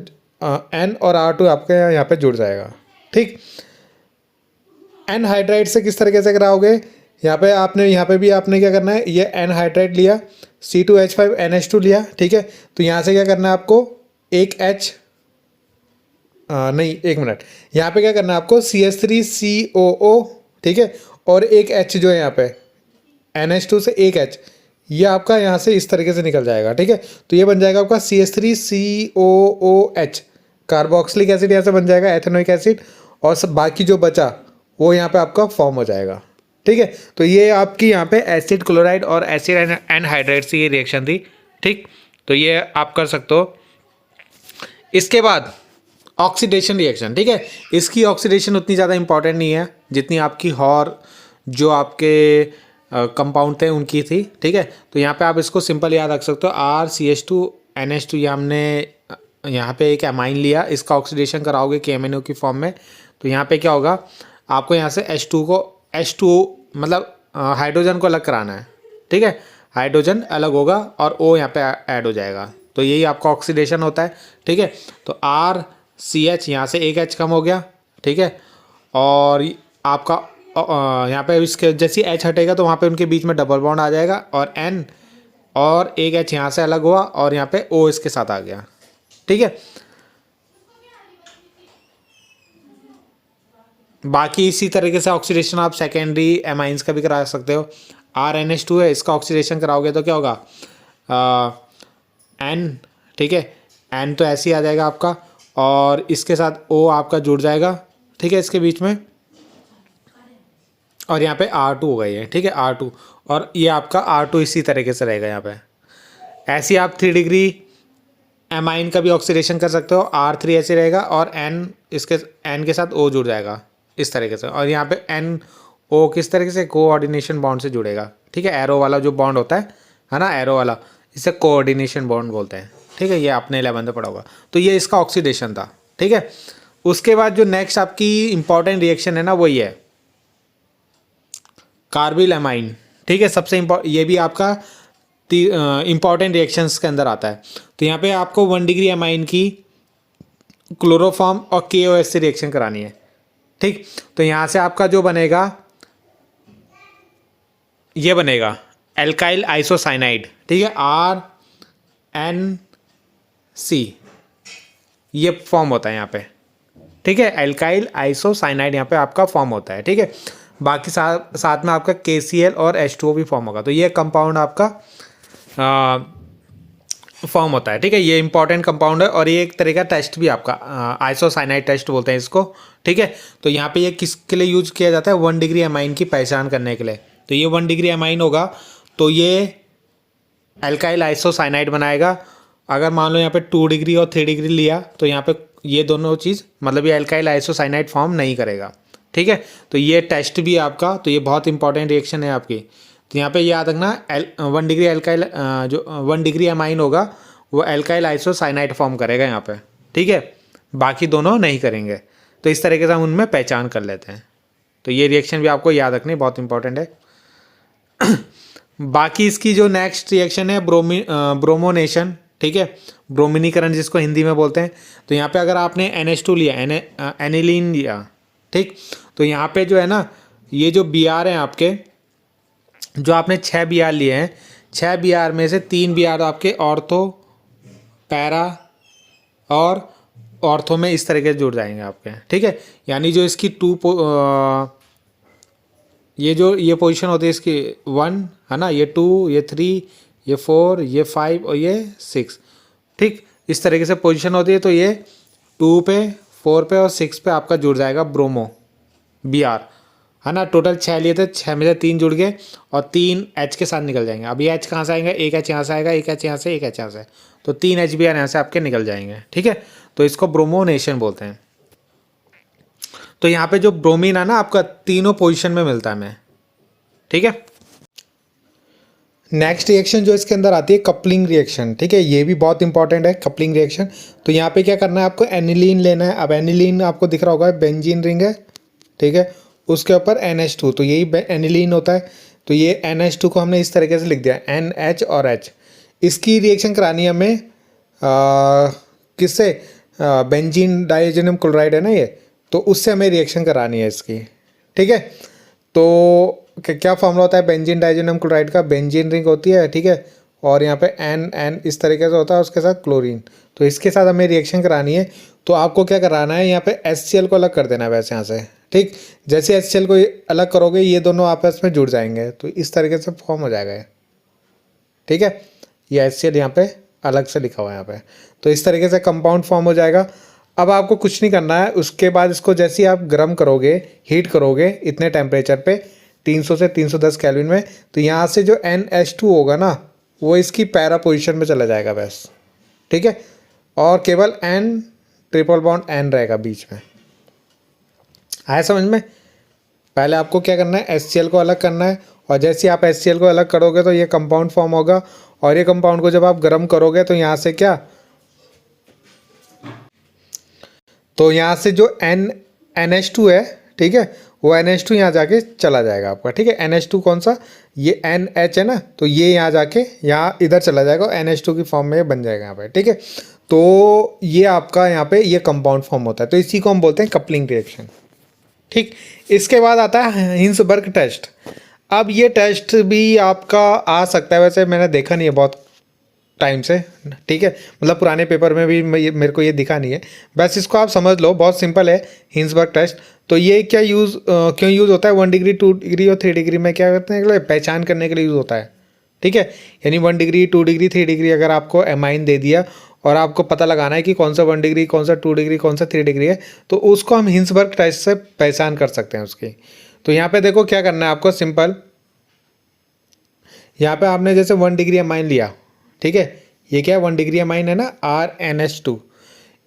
N और R2 आपके यहाँ पे जुड़ जाएगा। ठीक, एनहाइड्राइड से किस तरीके से कराओगे? यहाँ पे भी आपने क्या करना है, ये एनहाइड्राइड लिया, C2H5NH2 लिया। ठीक है, तो यहाँ से क्या करना है आपको? एक H नहीं, एक मिनट, यहाँ पे क्या करना है आपको? CH3COO। ठीक है, और एक H जो है यहाँ पे NH2 से एक H, ये आपका यहाँ से इस तरीके से निकल जाएगा। ठीक है, तो ये बन जाएगा आपका CH3COOH, कार्बोक्सिलिक एसिड यहाँ से बन जाएगा, एथेनोइक एसिड, और सब बाकी जो बचा वो यहाँ पे आपका फॉर्म हो जाएगा। ठीक है, तो ये आपकी यहाँ पे एसिड क्लोराइड और एसिड एनहाइड्राइड से ये रिएक्शन थी। ठीक, तो ये आप कर सकते हो। इसके बाद ऑक्सीडेशन रिएक्शन। ठीक है, इसकी ऑक्सीडेशन उतनी ज़्यादा इंपॉर्टेंट नहीं है जितनी आपकी और जो आपके कंपाउंड थे उनकी थी। ठीक है, तो यहाँ पे आप इसको सिंपल याद रख सकते हो, RCH2NH2। ये हमने यहाँ पे एक एमाइन लिया, इसका ऑक्सीडेशन कराओगे KMnO की फॉर्म में। तो यहाँ पे क्या होगा? आपको यहाँ से H2 मतलब हाइड्रोजन को अलग कराना है। ठीक है, हाइड्रोजन अलग होगा और O यहाँ पे ऐड हो जाएगा। तो यही आपका ऑक्सीडेशन होता है। ठीक है, तो RCH यहाँ से एक H कम हो गया। ठीक है, और आपका यहाँ पे इसके जैसे H हटेगा तो वहाँ पे उनके बीच में डबल बॉन्ड आ जाएगा, और N और एक H यहाँ से अलग हुआ और यहाँ पे O इसके साथ आ गया। ठीक है, बाकी इसी तरीके से ऑक्सीडेशन आप सेकेंडरी एमाइंस का भी करा सकते हो। RNH2 है, इसका ऑक्सीडेशन कराओगे तो क्या होगा? N। ठीक है, N तो ऐसे ही आ जाएगा आपका, और इसके साथ O आपका जुड़ जाएगा। ठीक है, इसके बीच में, और यहाँ पे R2 होगा ये। ठीक है, R2, और ये आपका R2 इसी तरीके से रहेगा यहाँ पे। ऐसे ही आप 3 डिग्री एमाइन का भी ऑक्सीडेशन कर सकते हो। R3 ऐसे रहेगा और N के साथ O जुड़ जाएगा इस तरीके से, और यहाँ पे NO किस तरीके से? कोऑर्डिनेशन बॉन्ड से जुड़ेगा। ठीक है, एरो वाला जो बॉन्ड होता है ना, एरो वाला, इसे कोऑर्डिनेशन बॉन्ड बोलते हैं। ठीक है, ये आपने 11th में पढ़ा होगा। तो ये इसका ऑक्सीडेशन था। ठीक है, उसके बाद जो नेक्स्ट आपकी इंपॉर्टेंट रिएक्शन है ना, वो ये है कार्बिल एमाइन। ठीक है, सबसे ये भी आपका इंपॉर्टेंट रिएक्शंस के अंदर आता है। तो यहाँ पे आपको 1 डिग्री एमाइन की क्लोरोफॉर्म और KOH से रिएक्शन करानी है। ठीक, तो यहाँ से आपका जो बनेगा, ये बनेगा एल्काइल आइसोसाइनाइड। ठीक है, RNC ये फॉर्म होता है यहाँ पे। ठीक है, एल्काइल आइसोसाइनाइड यहाँ पे आपका फॉर्म होता है। ठीक है, बाकी साथ में आपका KCl और H2O भी फॉर्म होगा। तो ये कंपाउंड आपका फॉर्म होता है। ठीक है, ये इंपॉर्टेंट कंपाउंड है और ये एक तरह का टेस्ट भी आपका आइसोसाइनाइड टेस्ट बोलते हैं इसको। ठीक है, तो यहाँ पे ये किसके लिए यूज किया जाता है? 1 डिग्री एमाइन की पहचान करने के लिए। तो ये 1 डिग्री एमाइन होगा तो ये एल्काइल आइसोसाइनाइड बनाएगा। अगर मान लो यहाँ पे 2 डिग्री और 3 डिग्री लिया तो यहाँ पे ये दोनों चीज़ मतलब ये एल्काइल आइसोसाइनाइड फॉर्म नहीं करेगा। ठीक है, तो ये टेस्ट भी आपका, तो ये बहुत इंपॉर्टेंट रिएक्शन है आपकी। तो यहाँ पे याद रखना 1 डिग्री एल्काइल जो 1 डिग्री एमाइन होगा वो एल्काइल आइसोसाइनाइड फॉर्म करेगा यहाँ पे। ठीक है, बाकी दोनों नहीं करेंगे। तो इस तरीके से हम उनमें पहचान कर लेते हैं। तो ये रिएक्शन भी आपको याद रखनी बहुत इंपॉर्टेंट है। बाकी इसकी जो नेक्स्ट रिएक्शन है ब्रोमोनेशन। ठीक है, ब्रोमिनीकरण जिसको हिंदी में बोलते हैं। तो यहाँ पे अगर आपने NH2 लिया, एनिलीन लिया, ठीक, तो यहाँ पे जो है ना ये जो Br हैं आपके, जो आपने 6 Br लिए हैं, 6 Br में से 3 Br आपके ऑर्थो, पैरा और ऑर्थो में इस तरीके से जुड़ जाएंगे आपके। ठीक है, यानी जो इसकी ये पोजीशन होती है इसकी 1 है ना, ये 2, ये 3, ये 4, ये 5 और ये 6। ठीक, इस तरीके से पोजीशन होती है। तो ये 2 पे, 4 पे और 6 पे आपका जुड़ जाएगा ब्रोमो Br, है ना। टोटल 6 लिए थे, 6 में से 3 जुड़ गए और 3 H के साथ निकल जाएंगे। अब ये H कहाँ से आएंगे? एक H यहाँ से आएगा, एक H यहाँ से, एक H यहाँ से, तो 3 HBr यहाँ से आपके निकल जाएंगे। ठीक है, तो इसको ब्रोमोनेशन बोलते हैं। तो यहाँ पे जो ब्रोमीन है ना आपका तीनों पोजीशन में मिलता है हमें। ठीक है, नेक्स्ट रिएक्शन जो इसके अंदर आती है कपलिंग रिएक्शन। ठीक है, ये भी बहुत इंपॉर्टेंट है कपलिंग रिएक्शन। तो यहाँ पे क्या करना है आपको? एनिलीन लेना है। अब एनिलीन आपको दिख रहा होगा बेंजीन रिंग है। ठीक है, उसके ऊपर NH2, तो यही एनिलीन होता है। तो ये NH2 को हमने इस तरीके से लिख दिया NH और H। इसकी रिएक्शन करानी है हमें किससे? बेंजीन डाइजेनम क्लोराइड है ना ये, तो उससे हमें रिएक्शन करानी है इसकी। ठीक है, तो क्या फॉर्मूला होता है बेंजीन डाइजेनम क्लोराइड का? बेंजीन रिंग होती है। ठीक है, और यहाँ पे N इस तरीके से होता है, उसके साथ क्लोरीन। तो इसके साथ हमें रिएक्शन करानी है। तो आपको क्या कराना है? यहाँ पे HCl को अलग कर देना है वैसे यहाँ से। ठीक, जैसे HCl को अलग करोगे ये दोनों आपस में जुड़ जाएंगे, तो इस तरीके से फॉर्म हो जाएगा ये। ठीक है, ये HCl यहाँ पे अलग से लिखा हुआ है यहाँ पे। तो इस तरीके से कंपाउंड फॉर्म हो जाएगा। अब आपको कुछ नहीं करना है। उसके बाद इसको जैसे ही आप गर्म करोगे, हीट करोगे इतने टेम्परेचर पे 300 से 310 केल्विन में, तो यहाँ से जो NH2 होगा ना वो इसकी पैरा पोजीशन में चला जाएगा बस। ठीक है, और केवल N ट्रिपल बॉन्ड N रहेगा बीच में। आया समझ में? पहले आपको क्या करना है? HCl को अलग करना है, और जैसे आप HCl को अलग करोगे तो ये कंपाउंड फॉर्म होगा। और ये कंपाउंड को जब आप गर्म करोगे तो यहाँ से क्या, तो यहाँ से जो NH2 है, ठीक है, वो NH2 यहाँ जाके चला जाएगा आपका। ठीक है, NH2 कौन सा? ये NH है ना, तो ये यहाँ जाके यहाँ इधर चला जाएगा और NH2 की फॉर्म में बन जाएगा यहाँ पे। ठीक है, तो ये आपका यहाँ पे ये कंपाउंड फॉर्म होता है। तो इसी को हम बोलते हैं कपलिंग रिएक्शन। ठीक, इसके बाद आता है हिंसबर्ग टेस्ट। अब ये टेस्ट भी आपका आ सकता है, वैसे मैंने देखा नहीं है बहुत टाइम से। ठीक है, मतलब पुराने पेपर में भी मेरे को ये दिखा नहीं है। बस इसको आप समझ लो, बहुत सिंपल है हिंसबर्ग टेस्ट। तो ये क्या क्यों यूज़ होता है? 1 डिग्री, 2 डिग्री और 3 डिग्री में क्या करते हैं? पहचान करने के लिए यूज़ होता है। ठीक है, यानी 1 डिग्री, 2 डिग्री, 3 डिग्री अगर आपको एमाइन दे दिया और आपको पता लगाना है कि कौन सा 1 डिग्री, कौन सा 2 डिग्री, कौन सा 3 डिग्री है, तो उसको हम हिंसबर्ग टेस्ट से पहचान कर सकते हैं उसकी। तो यहाँ पे देखो क्या करना है आपको, सिंपल। यहाँ पे आपने जैसे 1 डिग्री एमाइन लिया, ठीक है, ये क्या है? 1 डिग्री एमाइन है ना, RNH2।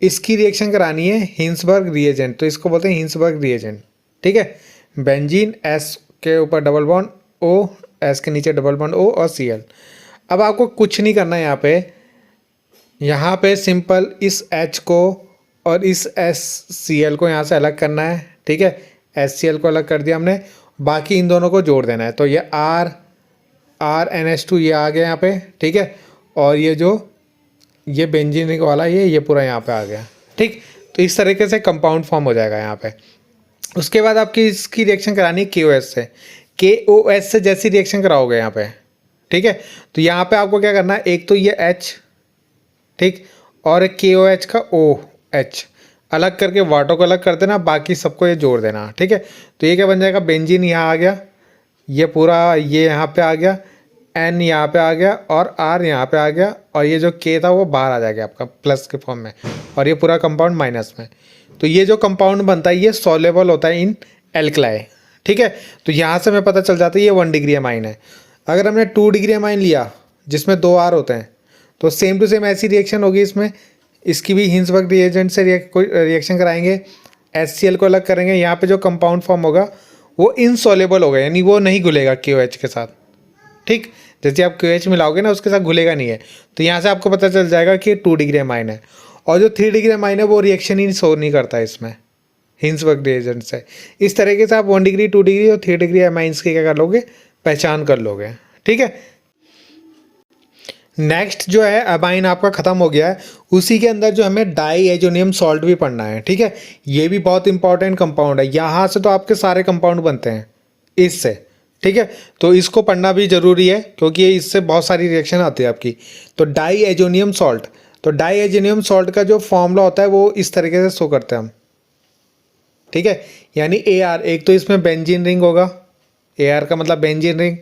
इसकी रिएक्शन करानी है हिंसबर्ग रिएजेंट, तो इसको बोलते हैं हिंसबर्ग रिएजेंट। ठीक है, बेंजीन S के ऊपर डबल बॉन्ड O, S के नीचे डबल बॉन्ड O और Cl। अब आपको कुछ नहीं करना है यहाँ पे सिंपल इस H को और इस HCl को यहाँ से अलग करना है। ठीक है, HCl को अलग कर दिया हमने, बाकी इन दोनों को जोड़ देना है। तो ये RNH2 ये आ गया यहाँ पे। ठीक है, और ये बेंजीन रिंग वाला ये पूरा यहाँ पे आ गया। ठीक, तो इस तरीके से कंपाउंड फॉर्म हो जाएगा यहाँ पे। उसके बाद आपकी इसकी रिएक्शन करानी है KOH से। KOH से जैसी रिएक्शन कराओगे यहाँ पे, ठीक है, तो यहाँ पे आपको क्या करना है? एक तो ये H, ठीक, और एक KOH का OH। अलग करके वाटर को अलग कर देना, बाकी सबको ये जोड़ देना, ठीक है। तो ये क्या बन जाएगा, बेंजीन यहाँ आ गया, ये पूरा ये यहाँ पे आ गया, एन यहाँ पे आ गया और आर यहाँ पे आ गया, और ये जो के था वो बाहर आ जाएगा आपका प्लस के फॉर्म में, और ये पूरा कंपाउंड माइनस में। तो ये जो कंपाउंड बनता है ये सॉल्युबल होता है इन एल्कलाई, ठीक है। तो यहाँ से हमें पता चल जाता है ये 1 डिग्री अमाइन है। अगर हमने 2 डिग्री अमाइन लिया जिसमें 2 आर होते हैं, तो सेम टू सेम ऐसी रिएक्शन होगी इसमें, इसकी भी हिंसबर्ग रिएजेंट से रिएक्शन कराएंगे, HCl को अलग करेंगे, यहाँ पे जो कंपाउंड फॉर्म होगा वो इनसॉल्युबल होगा, यानी वो नहीं घुलेगा KOH के साथ, ठीक। जैसे आप KOH मिलाओगे ना उसके साथ घुलेगा नहीं है। तो यहाँ से आपको पता चल जाएगा कि 2 डिग्री अमाइन है, और जो 3 डिग्री अमाइन है वो रिएक्शन ही शो नहीं करता है इसमें हिंसबर्ग रिएजेंट से। इस तरीके से आप 1 डिग्री 2 डिग्री और 3 डिग्री अमाइंस की क्या कर लोगे, पहचान कर लोगे, ठीक है। नेक्स्ट जो है अमाइन आपका ख़त्म हो गया है, उसी के अंदर जो हमें डाई एजोनियम सॉल्ट भी पढ़ना है, ठीक है। ये भी बहुत इंपॉर्टेंट कंपाउंड है, यहाँ से तो आपके सारे कंपाउंड बनते हैं इससे, ठीक है। तो इसको पढ़ना भी ज़रूरी है क्योंकि इससे बहुत सारी रिएक्शन आती है आपकी। तो डाई एजोनियम सॉल्ट, तो डाई एजोनियम सॉल्ट का जो फॉर्मूला होता है वो इस तरीके से शो करते हैं हम, ठीक है। यानी AR, एक तो इसमें बेंजीन रिंग होगा, AR का मतलब बेंजीन रिंग,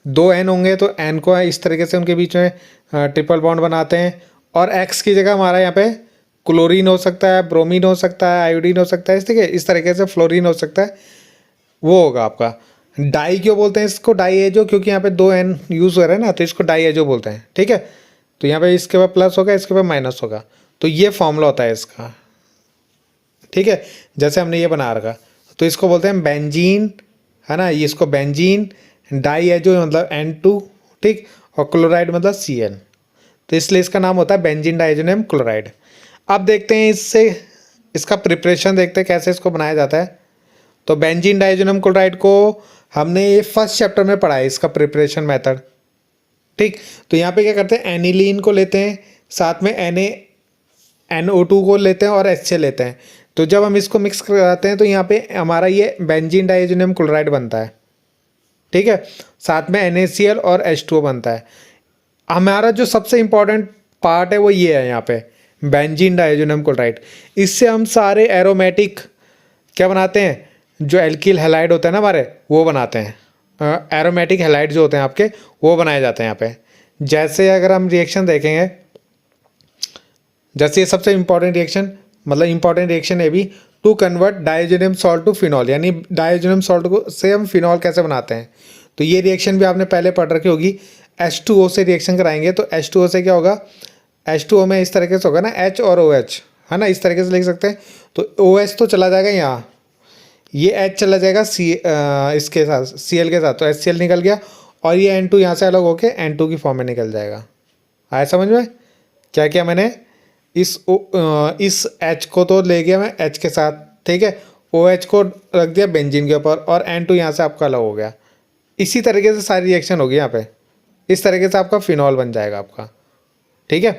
2 N होंगे तो N को इस तरीके से उनके बीच में ट्रिपल बॉन्ड बनाते हैं, और X की जगह हमारा यहाँ पे क्लोरीन हो सकता है, ब्रोमीन हो सकता है, आयोडीन हो सकता है, इस तरीके से फ्लोरीन हो सकता है, वो होगा आपका। डाई क्यों बोलते हैं इसको, डाई एजो, क्योंकि यहाँ पे 2 N यूज़ हो रहा है ना, तो इसको डाई एजो बोलते हैं, ठीक है। तो यहाँ पे इसके बाद प्लस होगा, इसके बाद माइनस होगा, तो ये फॉर्मूला होता है इसका, ठीक है। जैसे हमने ये बना रखा, तो इसको बोलते हैं बेंजीन, है ना, ये इसको बेंजीन, डाई एजो मतलब N2, ठीक, और क्लोराइड मतलब Cl, तो इसलिए इसका नाम होता है बेंजीन डाइएजोनियम क्लोराइड। अब देखते हैं इससे इसका प्रिपरेशन देखते हैं कैसे इसको बनाया जाता है। तो बेंजीन डाइएजोनियम क्लोराइड को हमने ये फर्स्ट चैप्टर में पढ़ा है, इसका प्रिपरेशन मेथड, ठीक। तो यहाँ पे क्या करते हैं, एनिलीन को लेते हैं, साथ में NO2 को लेते हैं और HCl लेते हैं। तो जब हम इसको मिक्स कराते हैं तो यहाँ पे हमारा ये बेंजीन डाइएजोनियम क्लोराइड बनता है, ठीक है। साथ में NaCl और H2O बनता है। हमारा जो सबसे इम्पॉर्टेंट पार्ट है वो ये है यहाँ पे बेंजीन डाइएजोनियम क्लोराइड। इससे हम सारे एरोमेटिक क्या बनाते हैं, जो एल्किल हैलाइड होता है ना हमारे, वो बनाते हैं। एरोमेटिक हैलाइड जो होते हैं आपके, वो बनाए जाते हैं यहाँ पे। जैसे अगर हम रिएक्शन देखेंगे, जैसे ये सबसे इम्पॉर्टेंट रिएक्शन, मतलब इम्पॉर्टेंट रिएक्शन है भी, to convert diazonium salt to phenol, यानी डाइएजोनियम सॉल्ट को से हम फिनॉल कैसे बनाते हैं। तो ये रिएक्शन भी आपने पहले पढ़ रखी होगी। H2O से रिएक्शन कराएंगे तो H2O से क्या होगा, H2O में इस तरीके से होगा ना, H और OH, है ना, इस तरीके से लिख सकते हैं। तो OH तो चला जाएगा यहाँ, ये H चला जाएगा इसके साथ Cl के साथ, तो HCl निकल गया, और ये N2 यहाँ से अलग होके N2 की फॉर्म में निकल जाएगा। आया समझ में, क्या क्या मैंने इस H को तो ले गया मैं H के साथ, ठीक है, OH को रख दिया बेंजीन के ऊपर, और N2 यहाँ से आपका अलग हो गया। इसी तरीके से सारी रिएक्शन होगी यहाँ पे, इस तरीके से आपका फिनॉल बन जाएगा आपका, ठीक है।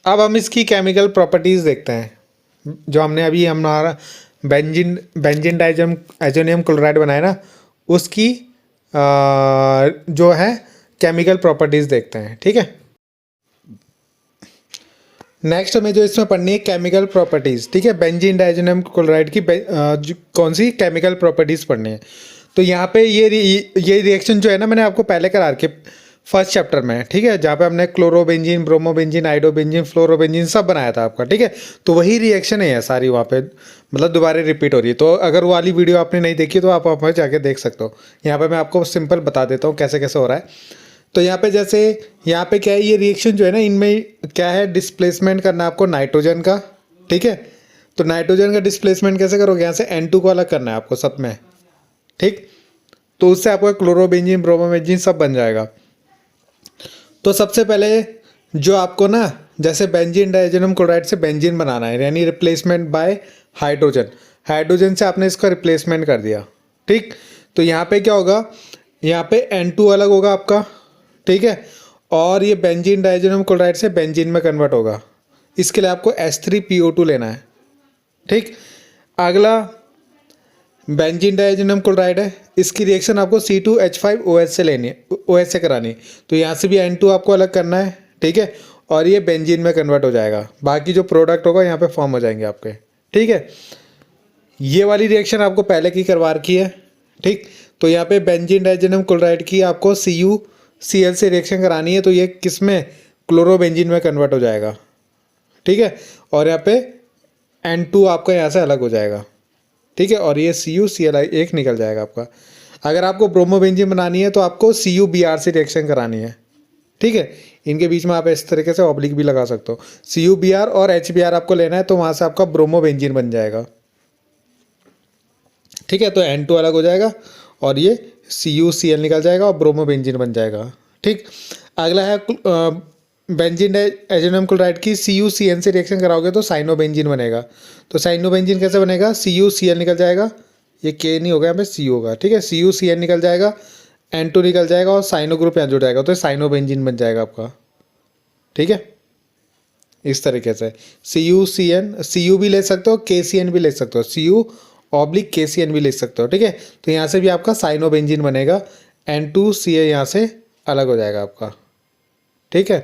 अब हम इसकी केमिकल प्रॉपर्टीज़ देखते हैं। जो हमने अभी हमारा बेंजीन डाइएजोनियम क्लोराइड बनाया ना, उसकी जो है केमिकल प्रॉपर्टीज़ देखते हैं, ठीक है। नेक्स्ट हमें जो इसमें पढ़नी है केमिकल प्रॉपर्टीज़, ठीक है। बेंजीन डाइएजोनियम क्लोराइड की कौन सी केमिकल प्रॉपर्टीज़ पढ़नी है। तो यहाँ पे ये रिएक्शन जो है ना, मैंने आपको पहले करा के फर्स्ट चैप्टर में, ठीक है, जहाँ पे हमने क्लोरोबेंजीन, ब्रोमोबेंजीन, आइडोबेंजीन, फ्लोरोबेंजीन सब बनाया था आपका, ठीक है। तो वही रिएक्शन है सारी वहाँ पे, मतलब दोबारा रिपीट हो रही है। तो अगर वो वाली वीडियो आपने नहीं देखी तो आप वहाँ पर जाके देख सकते हो। यहाँ पे मैं आपको सिंपल बता देता हूँ कैसे कैसे हो रहा है। तो यहाँ पे जैसे यहाँ पे क्या है, ये रिएक्शन जो है ना, इनमें क्या है, डिस्प्लेसमेंट करना है आपको नाइट्रोजन का, ठीक है। तो नाइट्रोजन का डिस्प्लेसमेंट कैसे करोगे, यहाँ से N2 को अलग करना है आपको सब में, ठीक। तो उससे आपका क्लोरोबेंजीन, ब्रोमोबेंजीन सब बन जाएगा। तो सबसे पहले जो आपको ना, जैसे बेंजीन डाइएजोनियम क्लोराइड से बेंजीन बनाना है, यानी रिप्लेसमेंट बाय हाइड्रोजन से आपने इसका रिप्लेसमेंट कर दिया, ठीक। तो यहाँ पे क्या होगा, यहाँ पे N2 अलग होगा आपका, ठीक है, और ये बेंजीन डाइएजोनियम क्लोराइड से बेंजीन में कन्वर्ट होगा। इसके लिए आपको H3PO2 लेना है, ठीक। अगला बेंजीन डाइएजोनियम क्लोराइड है, इसकी रिएक्शन आपको C2H5OH से लेनी है, OH से करानी है। तो यहाँ से भी N2 आपको अलग करना है, ठीक है, और ये बेंजीन में कन्वर्ट हो जाएगा। बाकी जो प्रोडक्ट होगा यहाँ पे फॉर्म हो जाएंगे आपके, ठीक है। ये वाली रिएक्शन आपको पहले की करवा रखी है, ठीक। तो यहाँ पे बेंजीन डाइजेनम क्लोराइड की आपको CuCl से रिएक्शन करानी है, तो ये किस में, क्लोरोबेंजीन में कन्वर्ट हो जाएगा, ठीक है। और यहाँ पे N2 आपका यहाँ से अलग हो जाएगा, ठीक है, और ये CuCl एक निकल जाएगा आपका। अगर आपको ब्रोमोबेंजीन बनानी है तो आपको CuBr से रिएक्शन करानी है, ठीक है। इनके बीच में आप इस तरीके से ऑब्लिक भी लगा सकते हो। CuBr और HBr आपको लेना है, तो वहाँ से आपका ब्रोमोबेंजीन बन जाएगा, ठीक है। तो N2 अलग हो जाएगा और ये CuCl निकल जाएगा और ब्रोमोबेंजीन बन जाएगा, ठीक। अगला है बेंजीन डाइजेनम क्लोराइड की CuCN से रिएक्शन कराओगे तो साइनोबेंजीन बनेगा। तो साइनोबेंजीन कैसे बनेगा, CuCl निकल जाएगा, ये K नहीं होगा, यहाँ पे C होगा, ठीक है। CuCN निकल जाएगा, N2 निकल जाएगा और साइनो ग्रुप यहाँ जुड़ जाएगा, तो साइनोबेंजीन बन जाएगा आपका, ठीक है। इस तरीके से CuCN, Cu भी ले सकते हो, KCN भी ले सकते हो, Cu/KCN भी ले सकते हो, ठीक है। तो यहाँ से भी आपका साइनोबेंजीन बनेगा, N2Ca यहाँ से अलग हो जाएगा आपका, ठीक है।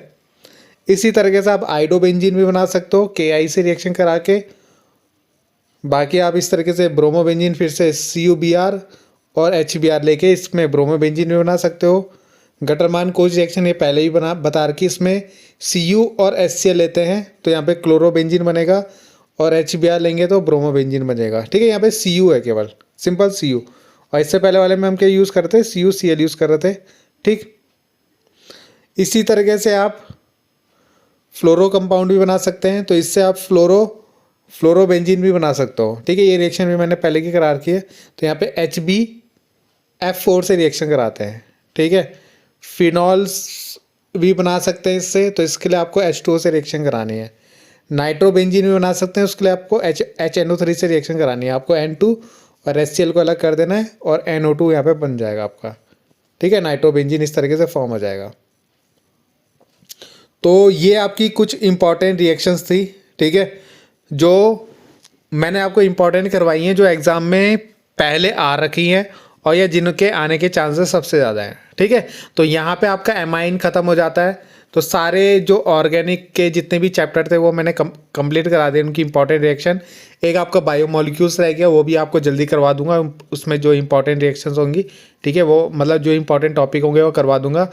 इसी तरीके से आप आइडोबेंजीन भी बना सकते हो Ki से रिएक्शन करा के। बाकी आप इस तरीके से ब्रोमोबेंजीन फिर से CuBr और HBr लेके इसमें ब्रोमोबेंजीन भी बना सकते हो। गटरमान कोच रिएक्शन ये पहले ही बता रखी, इसमें Cu और HCl लेते हैं तो यहाँ पे क्लोरोबेंजीन बनेगा, और HBr लेंगे तो ब्रोमोबेंजीन बनेगा, ठीक है। यहाँ पे Cu है केवल, सिंपल Cu, और इससे पहले वाले में हम क्या यूज़ करते थे, CuCl यूज़ कर रहे थे, ठीक। इसी तरीके से आप फ्लोरो कंपाउंड भी बना सकते हैं, तो इससे आप फ्लोरोबेंजीन भी बना सकते हो, ठीक है। ये रिएक्शन भी मैंने पहले की करा रखी है। तो यहाँ पे HbF4 से रिएक्शन कराते हैं, ठीक है। फिनॉल्स भी बना सकते हैं इससे, तो इसके लिए आपको H2O से रिएक्शन करानी है। नाइट्रोबेंजीन भी बना सकते हैं, उसके लिए आपको HNO3 से रिएक्शन करानी है। आपको N2 और HCl को अलग कर देना है और NO2 यहाँ पे बन जाएगा आपका, ठीक है। नाइट्रोबेंजीन इस तरीके से फॉर्म हो जाएगा। तो ये आपकी कुछ इम्पॉर्टेंट रिएक्शंस थी, ठीक है, जो मैंने आपको इम्पॉर्टेंट करवाई हैं, जो एग्ज़ाम में पहले आ रखी हैं और या जिनके आने के चांसेस सबसे ज़्यादा हैं, ठीक है। तो यहाँ पे आपका एमाइन ख़त्म हो जाता है, तो सारे जो ऑर्गेनिक के जितने भी चैप्टर थे वो मैंने कंप्लीट करा दिए, उनकी इंपॉर्टेंट रिएक्शन। एक आपका बायोमोलिक्यूल्स रह गया, वो भी आपको जल्दी करवा दूंगा, उसमें जो इंपॉर्टेंट रिएक्शंस होंगी, ठीक है, वो मतलब जो इंपॉर्टेंट टॉपिक होंगे वो करवा दूंगा।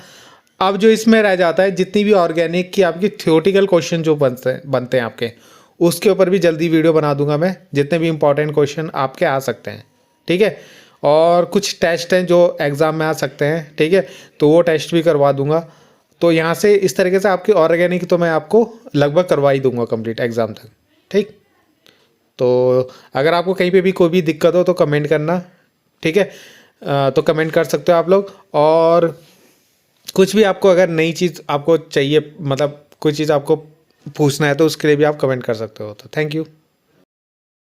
अब जो इसमें रह जाता है, जितनी भी ऑर्गेनिक की आपकी थियोरेटिकल क्वेश्चन जो बनते हैं आपके, उसके ऊपर भी जल्दी वीडियो बना दूंगा मैं, जितने भी इंपॉर्टेंट क्वेश्चन आपके आ सकते हैं, ठीक है। और कुछ टेस्ट हैं जो एग्ज़ाम में आ सकते हैं, ठीक है, तो वो टेस्ट भी करवा दूंगा। तो यहाँ से इस तरीके से आपकी ऑर्गेनिक तो मैं आपको लगभग करवा ही दूंगा कंप्लीट एग्ज़ाम तक, ठीक। तो अगर आपको कहीं पे भी कोई भी दिक्कत हो तो कमेंट करना, ठीक है। तो कमेंट कर सकते हो आप लोग, और कुछ भी आपको अगर नई चीज़ आपको चाहिए, मतलब कोई चीज़ आपको पूछना है तो उसके लिए भी आप कमेंट कर सकते हो। तो थैंक यू।